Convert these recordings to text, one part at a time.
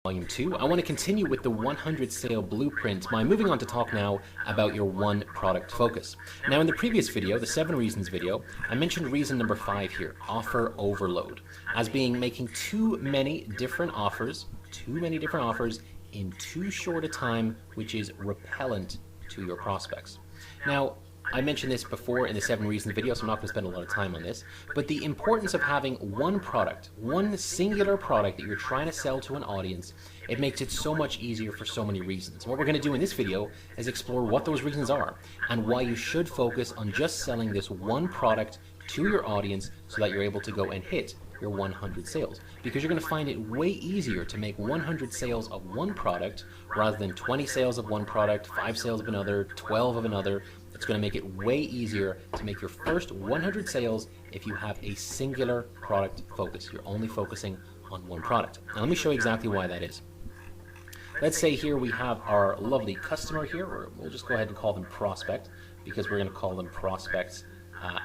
Volume 2. I want to continue with the 100 sale blueprint by moving on to talk now about your one product focus. Now, in the previous video, the 7 reasons video, I mentioned reason number 5 here, offer overload, as being making too many different offers in too short a time, which is repellent to your prospects. Now, I mentioned this before in the 7 reasons video, so I'm not going to spend a lot of time on this, but the importance of having one product, one singular product that you're trying to sell to an audience, it makes it so much easier for so many reasons. And what we're going to do in this video is explore what those reasons are and why you should focus on just selling this one product to your audience so that you're able to go and hit your 100 sales, because you're going to find it way easier to make 100 sales of one product rather than 20 sales of one product, 5 sales of another, 12 of another. It's going to make it way easier to make your first 100 sales if you have a singular product focus. You're only focusing on one product. Now let me show you exactly why that is. Let's say here we have our lovely customer here, or we'll just go ahead and call them prospect, because we're going to call them prospects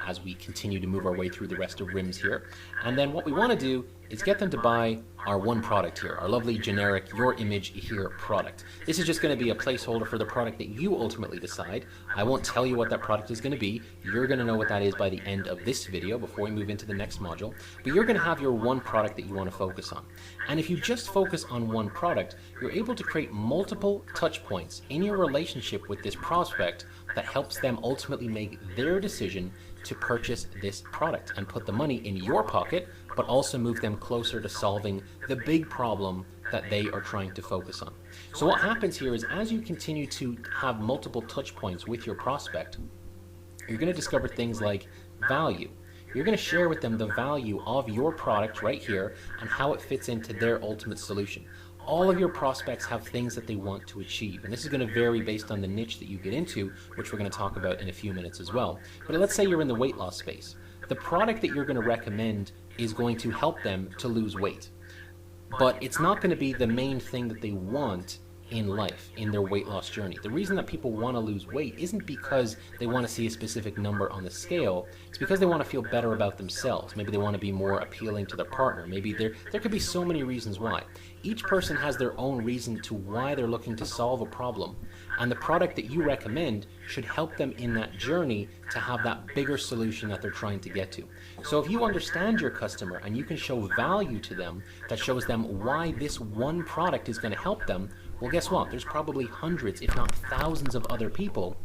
as we continue to move our way through the rest of RIMS here. And then what we want to do is get them to buy our one product here, our lovely generic Your Image Here product. This is just going to be a placeholder for the product that you ultimately decide. I won't tell you what that product is going to be. You're going to know what that is by the end of this video before we move into the next module. But you're going to have your one product that you want to focus on. And if you just focus on one product, you're able to create multiple touch points in your relationship with this prospect that helps them ultimately make their decision to purchase this product and put the money in your pocket, but also move them closer to solving the big problem that they are trying to focus on. So what happens here is, as you continue to have multiple touch points with your prospect, you're going to discover things like value. You're going to share with them the value of your product right here and how it fits into their ultimate solution. All of your prospects have things that they want to achieve, and this is going to vary based on the niche that you get into, which we're going to talk about in a few minutes as well. But let's say you're in the weight loss space. The product that you're going to recommend is going to help them to lose weight, but it's not going to be the main thing that they want in life, in their weight loss journey. The reason that people want to lose weight isn't because they want to see a specific number on the scale. It's because they want to feel better about themselves. Maybe they want to be more appealing to their partner. Maybe there could be so many reasons why. Each person has their own reason to why they're looking to solve a problem, and the product that you recommend should help them in that journey to have that bigger solution that they're trying to get to. So if you understand your customer and you can show value to them that shows them why this one product is going to help them, well, guess what? There's probably hundreds, if not thousands of other people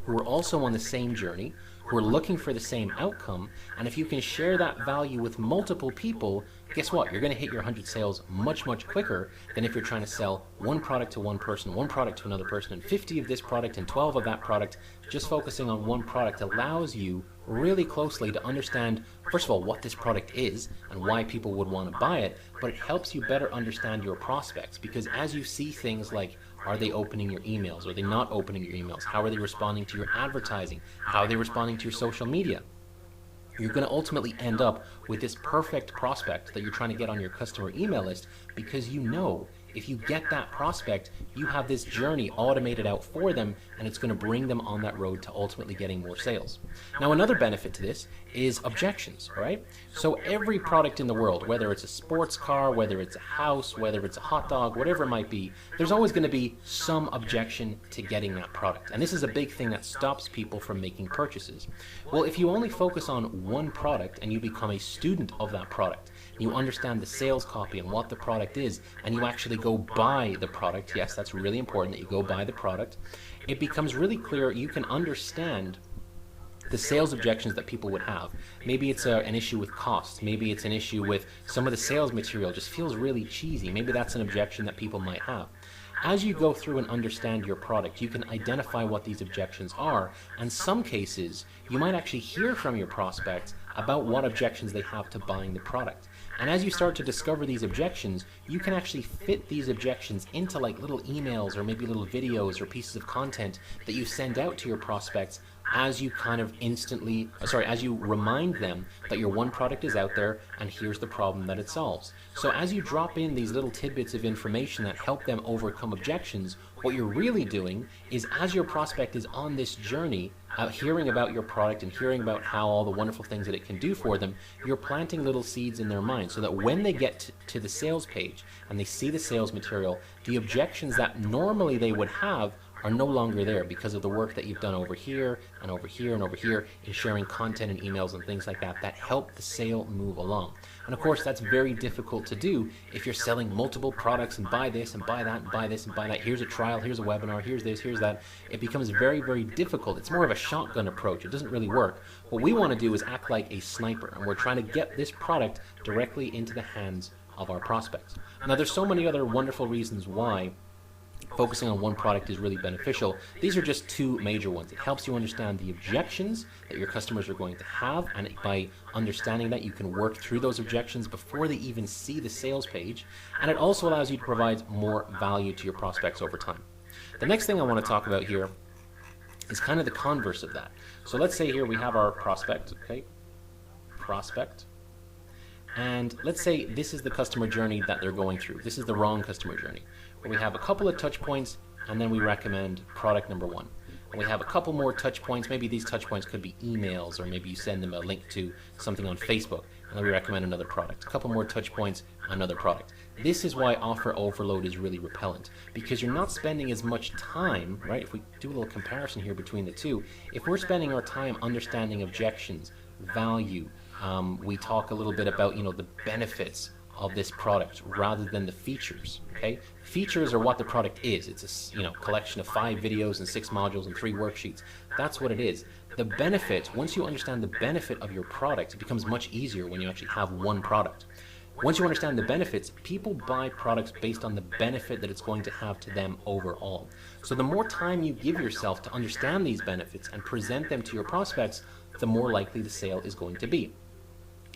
who are also on the same journey, who are looking for the same outcome, and if you can share that value with multiple people, guess what? You're going to hit your 100 sales much, much quicker than if you're trying to sell one product to one person, one product to another person, and 50 of this product and 12 of that product. Just focusing on one product allows you really closely to understand, first of all, what this product is and why people would want to buy it, but it helps you better understand your prospects, because as you see things like, are they opening your emails? Are they not opening your emails? How are they responding to your advertising? How are they responding to your social media? You're going to ultimately end up with this perfect prospect that you're trying to get on your customer email list, because you know if you get that prospect, you have this journey automated out for them, and it's going to bring them on that road to ultimately getting more sales. Now, another benefit to this is objections, right? So every product in the world, whether it's a sports car, whether it's a house, whether it's a hot dog, whatever it might be, there's always going to be some objection to getting that product. And this is a big thing that stops people from making purchases. Well, if you only focus on one product and you become a student of that product, you understand the sales copy and what the product is, and you actually go buy the product, yes, that's really important that you go buy the product, it becomes really clear. You can understand the sales objections that people would have. Maybe it's an issue with cost. Maybe it's an issue with some of the sales material just feels really cheesy. Maybe that's an objection that people might have. As you go through and understand your product, you can identify what these objections are. In some cases, you might actually hear from your prospects about what objections they have to buying the product. And as you start to discover these objections, you can actually fit these objections into like little emails or maybe little videos or pieces of content that you send out to your prospects as you kind of as you remind them that your one product is out there and here's the problem that it solves. So as you drop in these little tidbits of information that help them overcome objections, what you're really doing is, as your prospect is on this journey, hearing about your product and hearing about how all the wonderful things that it can do for them, you're planting little seeds in their mind so that when they get to the sales page and they see the sales material, the objections that normally they would have are no longer there because of the work that you've done over here and over here and over here in sharing content and emails and things like that that help the sale move along. And of course, that's very difficult to do if you're selling multiple products and buy this and buy that and buy this and buy that. Here's a trial, here's a webinar, here's this, here's that. It becomes very, very difficult. It's more of a shotgun approach. It doesn't really work. What we want to do is act like a sniper, and we're trying to get this product directly into the hands of our prospects. Now, there's so many other wonderful reasons why focusing on one product is really beneficial. These are just two major ones. It helps you understand the objections that your customers are going to have, and by understanding that, you can work through those objections before they even see the sales page, and it also allows you to provide more value to your prospects over time. The next thing I want to talk about here is kind of the converse of that. So let's say here we have our prospect, okay? Prospect. And let's say this is the customer journey that they're going through. This is the wrong customer journey, where we have a couple of touch points and then we recommend product number one. And we have a couple more touch points. Maybe these touch points could be emails, or maybe you send them a link to something on Facebook, and then we recommend another product. A couple more touch points, another product. This is why offer overload is really repellent, because you're not spending as much time, right? If we do a little comparison here between the two, if we're spending our time understanding objections, value, we talk a little bit about, the benefits of this product rather than the features. Okay, features are what the product is. It's a collection of 5 videos and 6 modules and 3 worksheets. That's what it is. The benefit, once you understand the benefit of your product, it becomes much easier when you actually have one product. Once you understand the benefits, people buy products based on the benefit that it's going to have to them overall. So the more time you give yourself to understand these benefits and present them to your prospects, the more likely the sale is going to be.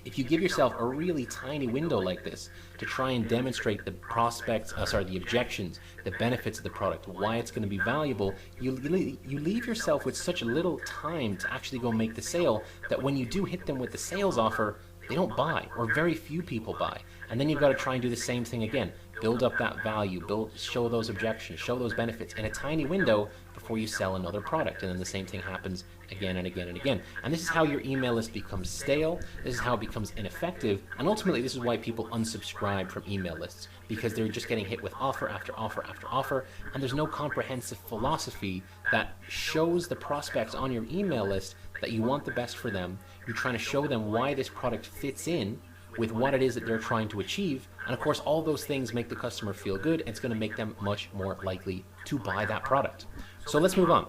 If you give yourself a really tiny window like this to try and demonstrate the the objections, the benefits of the product, why it's going to be valuable, you leave yourself with such a little time to actually go make the sale that when you do hit them with the sales offer, they don't buy, or very few people buy. And then you've got to try and do the same thing again. Build up that value, show those objections, show those benefits in a tiny window before you sell another product. And then the same thing happens again and again and again. And this is how your email list becomes stale. This is how it becomes ineffective. And ultimately, this is why people unsubscribe from email lists, because they're just getting hit with offer after offer after offer. And there's no comprehensive philosophy that shows the prospects on your email list that you want the best for them. You're trying to show them why this product fits in with what it is that they're trying to achieve. And of course, all those things make the customer feel good, and it's going to make them much more likely to buy that product. So let's move on.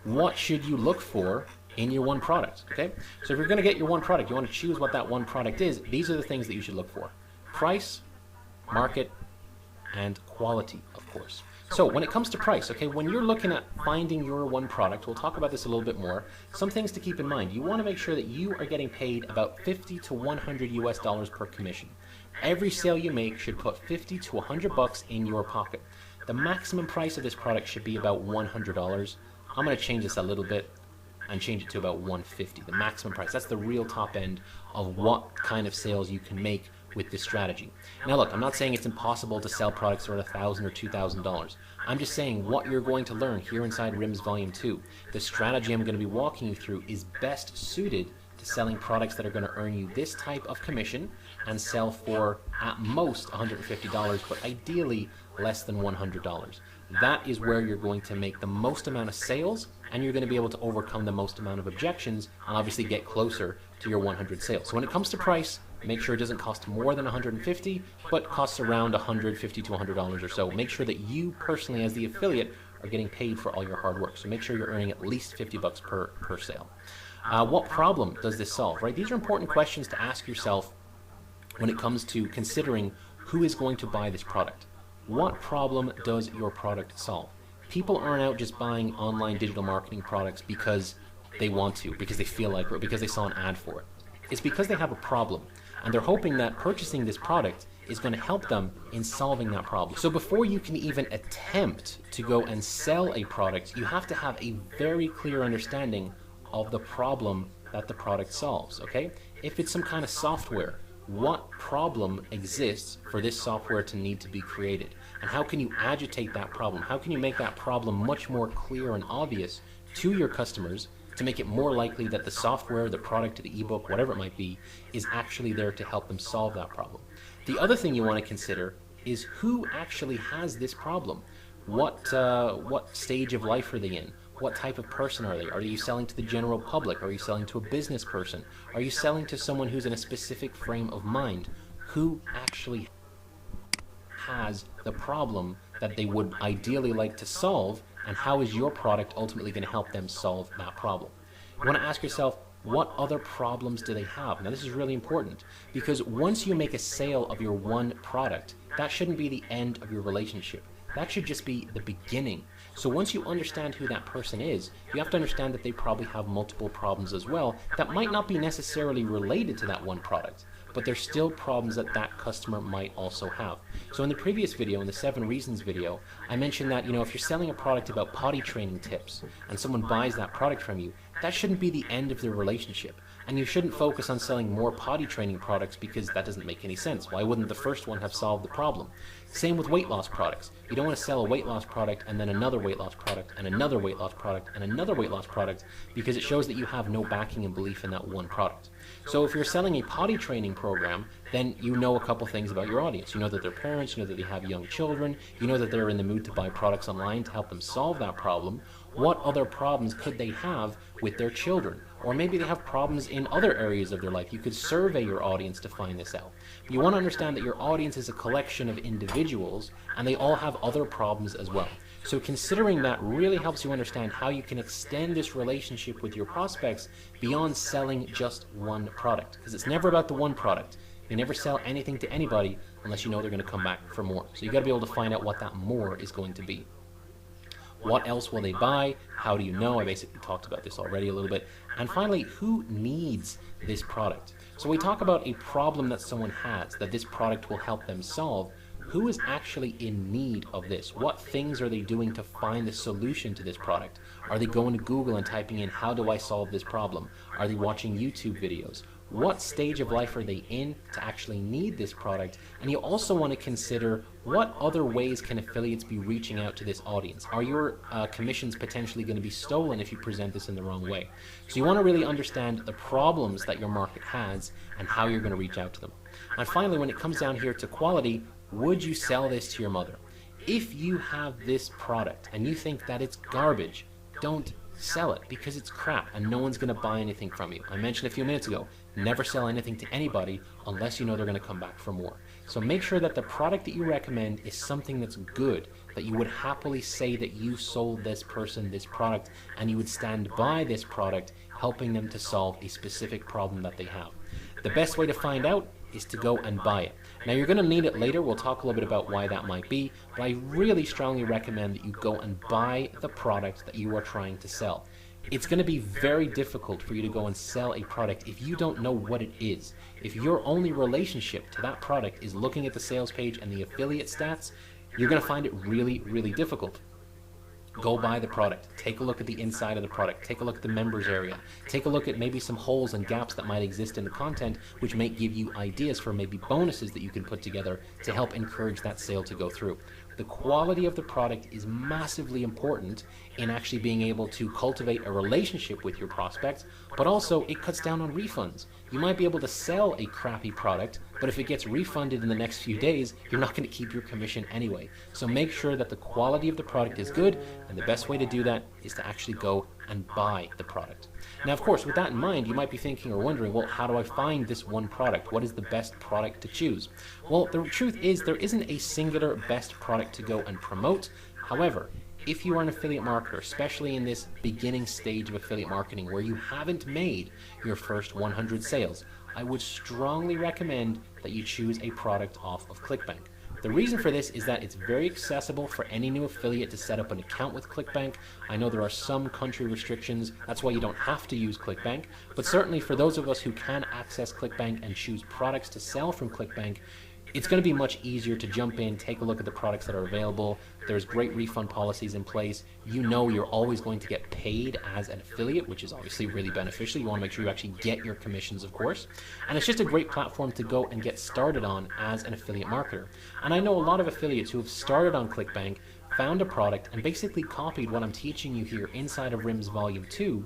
What should you look for in your one product? Okay, so if you're going to get your one product, you want to choose what that one product is. These are the things that you should look for: price, market, and quality, of course. So when it comes to price, okay, when you're looking at finding your one product, we'll talk about this a little bit more. Some things to keep in mind: you want to make sure that you are getting paid about 50 to 100 US dollars per commission. Every sale you make should put 50 to 100 bucks in your pocket. The maximum price of this product should be about $100. I'm going to change this a little bit and change it to about $150. The maximum price. That's the real top end of what kind of sales you can make with this strategy. Now look, I'm not saying it's impossible to sell products for $1,000 or $2,000. I'm just saying what you're going to learn here inside RIMS Volume 2. The strategy I'm going to be walking you through is best suited to selling products that are going to earn you this type of commission and sell for at most $150, but ideally less than $100. That is where you're going to make the most amount of sales, and you're going to be able to overcome the most amount of objections and obviously get closer to your 100 sales. So when it comes to price, make sure it doesn't cost more than $150, but costs around $150 to $100 or so. Make sure that you personally, as the affiliate, are getting paid for all your hard work. So make sure you're earning at least 50 bucks per sale. What problem does this solve, right? These are important questions to ask yourself when it comes to considering who is going to buy this product. What problem does your product solve? People aren't out just buying online digital marketing products because they want to, because they feel like it, or because they saw an ad for it. It's because they have a problem, and they're hoping that purchasing this product is going to help them in solving that problem. So before you can even attempt to go and sell a product, you have to have a very clear understanding of the problem that the product solves, okay? If it's some kind of software, what problem exists for this software to need to be created? And how can you agitate that problem? How can you make that problem much more clear and obvious to your customers to make it more likely that the software, the product, the ebook, whatever it might be, is actually there to help them solve that problem? The other thing you want to consider is who actually has this problem. What stage of life are they in? What type of person are they? Are you selling to the general public? Are you selling to a business person? Are you selling to someone who's in a specific frame of mind? Who actually has the problem that they would ideally like to solve, and how is your product ultimately going to help them solve that problem? You want to ask yourself, what other problems do they have? Now this is really important, because once you make a sale of your one product, that shouldn't be the end of your relationship. That should just be the beginning. So once you understand who that person is, you have to understand that they probably have multiple problems as well that might not be necessarily related to that one product, but there's still problems that that customer might also have. So in the previous video, in the 7 reasons video, I mentioned that, if you're selling a product about potty training tips and someone buys that product from you, that shouldn't be the end of the relationship. And you shouldn't focus on selling more potty training products, because that doesn't make any sense. Why wouldn't the first one have solved the problem? Same with weight loss products. You don't want to sell a weight loss product and then another weight loss product and another weight loss product and another weight loss product, because it shows that you have no backing and belief in that one product. So if you're selling a potty training program, then you know a couple things about your audience. You know that they're parents, you know that they have young children, you know that they're in the mood to buy products online to help them solve that problem. What other problems could they have with their children? Or maybe they have problems in other areas of their life. You could survey your audience to find this out. You want to understand that your audience is a collection of individuals, and they all have other problems as well. So considering that really helps you understand how you can extend this relationship with your prospects beyond selling just one product. Because it's never about the one product. You never sell anything to anybody unless you know they're going to come back for more. So you got to be able to find out what that more is going to be. What else will they buy? How do you know? I basically talked about this already a little bit. And finally, who needs this product? So we talk about a problem that someone has that this product will help them solve. Who is actually in need of this? What things are they doing to find the solution to this product? Are they going to Google and typing in, how do I solve this problem? Are they watching YouTube videos? What stage of life are they in to actually need this product? And you also want to consider, what other ways can affiliates be reaching out to this audience? Are your commissions potentially going to be stolen if you present this in the wrong way? So you want to really understand the problems that your market has and how you're going to reach out to them. And finally, when it comes down here to quality, would you sell this to your mother? If you have this product and you think that it's garbage, don't sell it, because it's crap and no one's going to buy anything from you. I mentioned a few minutes ago, never sell anything to anybody unless you know they're going to come back for more. So make sure that the product that you recommend is something that's good, that you would happily say that you sold this person this product and you would stand by this product, helping them to solve a specific problem that they have. The best way to find out is to go and buy it. Now you're going to need it later. We'll talk a little bit about why that might be, but I really strongly recommend that you go and buy the product that you are trying to sell. It's going to be very difficult for you to go and sell a product if you don't know what it is. If your only relationship to that product is looking at the sales page and the affiliate stats, you're going to find it really, really difficult. Go buy the product. Take a look at the inside of the product. Take a look at the members area. Take a look at maybe some holes and gaps that might exist in the content, which may give you ideas for maybe bonuses that you can put together to help encourage that sale to go through. The quality of the product is massively important in actually being able to cultivate a relationship with your prospects, but also it cuts down on refunds. You might be able to sell a crappy product, but if it gets refunded in the next few days, you're not going to keep your commission anyway. So make sure that the quality of the product is good, and the best way to do that is to actually go and buy the product. Now, of course, with that in mind, you might be thinking or wondering, well, how do I find this one product? What is the best product to choose? Well, the truth is there isn't a singular best product to go and promote. However, if you are an affiliate marketer, especially in this beginning stage of affiliate marketing where you haven't made your first 100 sales, I would strongly recommend that you choose a product off of ClickBank. The reason for this is that it's very accessible for any new affiliate to set up an account with ClickBank. I know there are some country restrictions, that's why you don't have to use ClickBank, but certainly for those of us who can access ClickBank and choose products to sell from ClickBank, it's going to be much easier to jump in, take a look at the products that are available. There's great refund policies in place. You know you're always going to get paid as an affiliate, which is obviously really beneficial. You want to make sure you actually get your commissions, of course. And it's just a great platform to go and get started on as an affiliate marketer. And I know a lot of affiliates who have started on ClickBank, found a product, and basically copied what I'm teaching you here inside of RIMS Volume 2,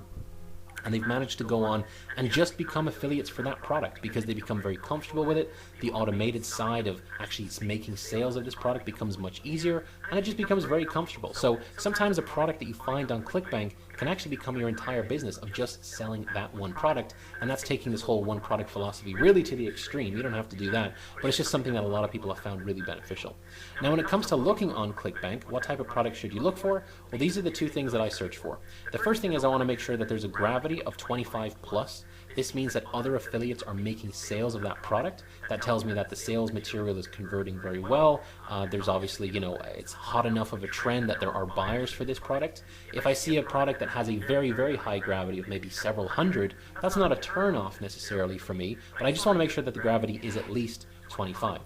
and they've managed to go on and just become affiliates for that product because they become very comfortable with it. The automated side of actually making sales of this product becomes much easier, and it just becomes very comfortable. So sometimes a product that you find on ClickBank can actually become your entire business of just selling that one product, and that's taking this whole one product philosophy really to the extreme. You don't have to do that, but it's just something that a lot of people have found really beneficial. Now when it comes to looking on ClickBank, what type of product should you look for? Well, these are the two things that I search for. The first thing is I want to make sure that there's a gravity of 25 plus. This means that other affiliates are making sales of that product. That tells me that the sales material is converting very well. There's obviously, it's hot enough of a trend that there are buyers for this product. If I see a product that has a very, very high gravity of maybe several hundred, that's not a turn off necessarily for me, but I just want to make sure that the gravity is at least 25.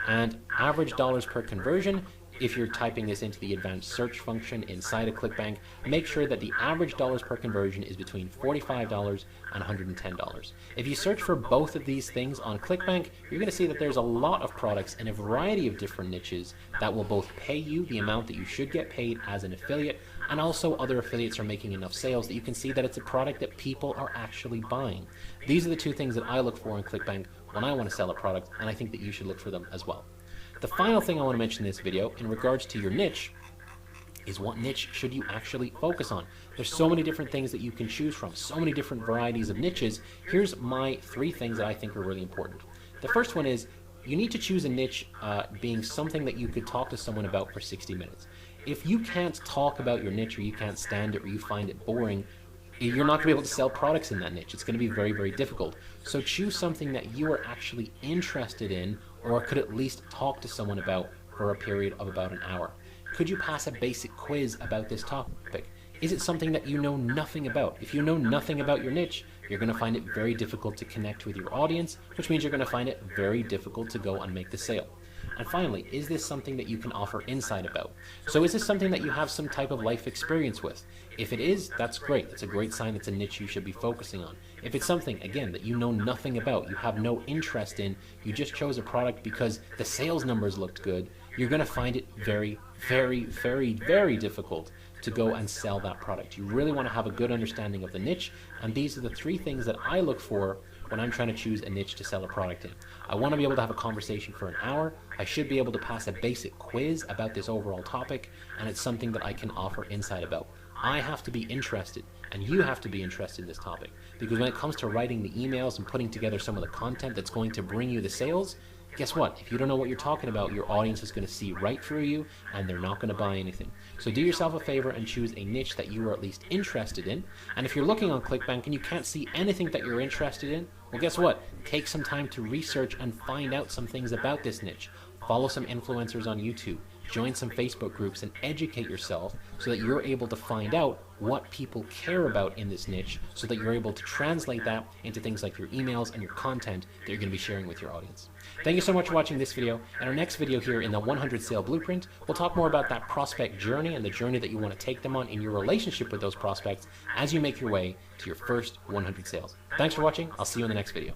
And average dollars per conversion, if you're typing this into the advanced search function inside of ClickBank, make sure that the average dollars per conversion is between $45 and $110. If you search for both of these things on ClickBank, you're going to see that there's a lot of products in a variety of different niches that will both pay you the amount that you should get paid as an affiliate, and also other affiliates are making enough sales that you can see that it's a product that people are actually buying. These are the two things that I look for in ClickBank when I want to sell a product, and I think that you should look for them as well. The final thing I want to mention in this video in regards to your niche is what niche should you actually focus on. There's so many different things that you can choose from, so many different varieties of niches. Here's my 3 things that I think are really important. The first one is you need to choose a niche being something that you could talk to someone about for 60 minutes. If you can't talk about your niche, or you can't stand it, or you find it boring, you're not going to be able to sell products in that niche. It's going to be very, very difficult. So choose something that you are actually interested in, or could at least talk to someone about for a period of about an hour. Could you pass a basic quiz about this topic? Is it something that you know nothing about? If you know nothing about your niche, you're going to find it very difficult to connect with your audience, which means you're going to find it very difficult to go and make the sale. And finally, is this something that you can offer insight about? So is this something that you have some type of life experience with? If it is, that's great. That's a great sign it's a niche you should be focusing on. If it's something, again, that you know nothing about, you have no interest in, you just chose a product because the sales numbers looked good, you're going to find it very, very, very, very difficult to go and sell that product. You really want to have a good understanding of the niche, and these are the 3 things that I look for when I'm trying to choose a niche to sell a product in. I want to be able to have a conversation for an hour. I should be able to pass a basic quiz about this overall topic, and it's something that I can offer insight about. I have to be interested, and you have to be interested in this topic, because when it comes to writing the emails and putting together some of the content that's going to bring you the sales, guess what? If you don't know what you're talking about, your audience is going to see right through you, and they're not going to buy anything. So do yourself a favor and choose a niche that you are at least interested in. And if you're looking on ClickBank and you can't see anything that you're interested in, well, guess what? Take some time to research and find out some things about this niche. Follow some influencers on YouTube. Join some Facebook groups and educate yourself so that you're able to find out what people care about in this niche, so that you're able to translate that into things like your emails and your content that you're going to be sharing with your audience. Thank you so much for watching this video. In our next video here in the 100 Sale Blueprint, we'll talk more about that prospect journey and the journey that you want to take them on in your relationship with those prospects as you make your way to your first 100 sales. Thanks for watching. I'll see you in the next video.